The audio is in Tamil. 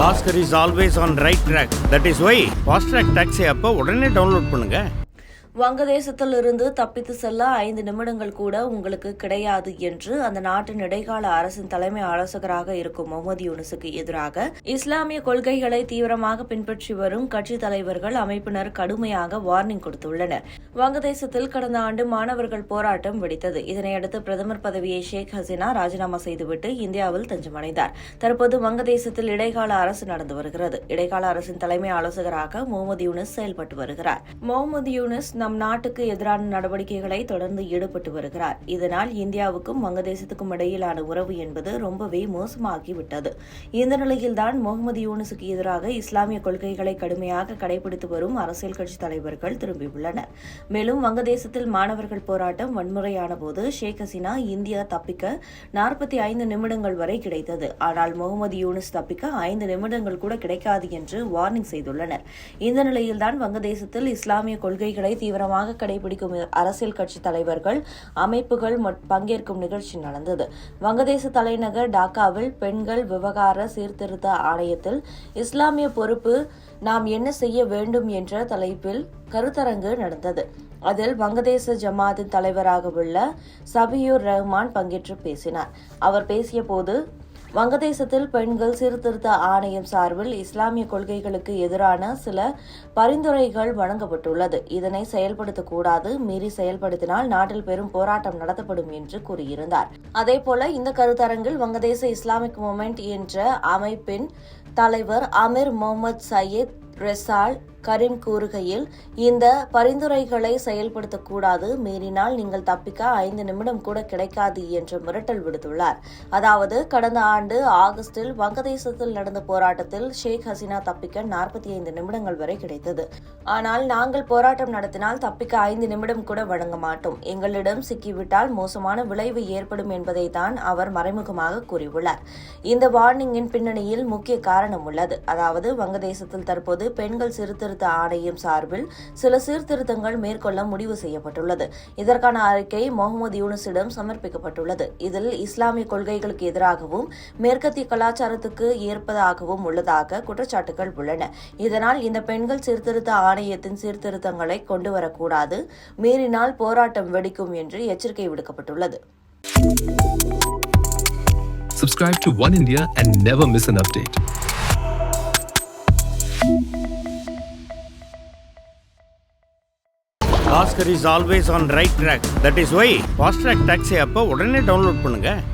Oscar is always on right track. That is why Fast Track Taxi app உடனே டவுன்லோட் பண்ணுங்க. வங்கதேசத்திலிருந்து தப்பித்து செல்ல 5 நிமிடங்கள் கூட உங்களுக்கு கிடையாது என்று அந்த நாட்டின் இடைக்கால அரசின் தலைமை ஆலோசகராக இருக்கும் முகமது யூனுஸுக்கு எதிராக இஸ்லாமிய கொள்கைகளை தீவிரமாக பின்பற்றி வரும் கட்சித் தலைவர்கள் அமைப்பினர் கடுமையாக வார்னிங் கொடுத்துள்ளனர். வங்கதேசத்தில் கடந்த ஆண்டு மாணவர்கள் போராட்டம் வெடித்தது. இதனையடுத்து பிரதமர் பதவியை ஷேக் ஹசீனா ராஜினாமா செய்துவிட்டு இந்தியாவில் தஞ்சமடைந்தார். தற்போது வங்கதேசத்தில் இடைக்கால அரசு நடந்து வருகிறது. இடைக்கால அரசின் தலைமை ஆலோசகராக முகமது யூனுஸ் செயல்பட்டு வருகிறார். முகமது யூனுஸ் நம் நாட்டுக்கு எதிரான நடவடிக்கைகளை தொடர்ந்து ஈடுபட்டு வருகிறார். இதனால் இந்தியாவுக்கும் வங்கதேசத்துக்கும் இடையிலான உறவு என்பது ரொம்பவே மோசமாகிவிட்டது. இந்த நிலையில்தான் முகமது யூனுஸுக்கு எதிராக இஸ்லாமிய கொள்கைகளை கடுமையாக கடைபிடித்து வரும் அரசியல் கட்சி தலைவர்கள் திரும்பியுள்ளனர். மேலும் வங்கதேசத்தில் மாணவர்கள் போராட்டம் வன்முறையான போது ஷேக் ஹசீனா இந்தியா தப்பிக்க 45 நிமிடங்கள் வரை கிடைத்தது. ஆனால் முகமது யூனுஸ் தப்பிக்க 5 நிமிடங்கள் கூட கிடைக்காது என்று வார்னிங் செய்துள்ளனர். இந்த நிலையில்தான் வங்கதேசத்தில் இஸ்லாமிய கொள்கைகளை தீவிரமாக கடைபிடிக்கும் அரசியல் கட்சி தலைவர்கள் அமைப்புகள் பங்கேற்கும் நிகழ்ச்சி நடந்தது. வங்கதேச தலைநகர் டாக்காவில் பெண்கள் விவகார சீர்திருத்த ஆணையத்தில் இஸ்லாமிய பொறுப்பு நாம் என்ன செய்ய வேண்டும் என்ற தலைப்பில் கருத்தரங்கு நடந்தது. அதில் வங்கதேச ஜமாத்தின் தலைவராக உள்ள சபியூர் ரஹ்மான் பங்கேற்று பேசினார். அவர் பேசிய போது வங்கதேசத்தில் பெண்கள் சீர்திருத்த ஆணையம் சார்பில் இஸ்லாமிய கொள்கைகளுக்கு எதிரான சில பரிந்துரைகள் வழங்கப்பட்டுள்ளது. இதனை செயல்படுத்தக்கூடாது, மீறி செயல்படுத்தினால் நாட்டில் பெரும் போராட்டம் நடத்தப்படும் என்று கூறியிருந்தார். அதேபோல இந்த கருத்தரங்கில் வங்கதேச இஸ்லாமிக் மூமெண்ட் என்ற அமைப்பின் தலைவர் அமீர் முகமது சையீத் ரெசால் கரீம் கூறுகையில், இந்த பரிந்துரைகளை செயல்படுத்தக்கூடாது, மீறினால் நீங்கள் தப்பிக்க 5 நிமிடம் கூட கிடைக்காது என்று மிரட்டல் விடுத்துள்ளார். அதாவது கடந்த ஆண்டு ஆகஸ்டில் வங்கதேசத்தில் நடந்த போராட்டத்தில் ஷேக் ஹசீனா தப்பிக்க 45 நிமிடங்கள் வரை கிடைத்தது. ஆனால் நாங்கள் போராட்டம் நடத்தினால் தப்பிக்க 5 நிமிடம் கூட வழங்க மாட்டோம். எங்களிடம் சிக்கிவிட்டால் மோசமான விளைவு ஏற்படும் என்பதை தான் அவர் மறைமுகமாக கூறியுள்ளார். இந்த வார்னிங்கின் பின்னணியில் முக்கிய காரணம் உள்ளது. அதாவது வங்கதேசத்தில் தற்போது பெண்கள் சீர்திருத்த ஆணையம் சார்பில் சில சீர்திருத்தங்கள் மேற்கொள்ள முடிவு செய்யப்பட்டுள்ளது. இதற்கான அறிக்கை முகமது யூனுஸிடம் சமர்ப்பிக்கப்பட்டுள்ளது. இதில் இஸ்லாமிய கொள்கைகளுக்கு எதிராகவும் மேற்கத்திய கலாச்சாரத்துக்கு ஏற்பதாகவும் உள்ளதாக குற்றச்சாட்டுகள் உள்ளன. இதனால் இந்த பெண்கள் சீர்திருத்த ஆணையத்தின் சீர்திருத்தங்களை கொண்டுவரக்கூடாது, மீறினால் போராட்டம் வெடிக்கும் என்று எச்சரிக்கை விடுக்கப்பட்டுள்ளது. Subscribe to One India and never miss an update. Oscar is always on right track. That is why Fast Track Taxi app உடனே டவுன்லோட் பண்ணுங்க.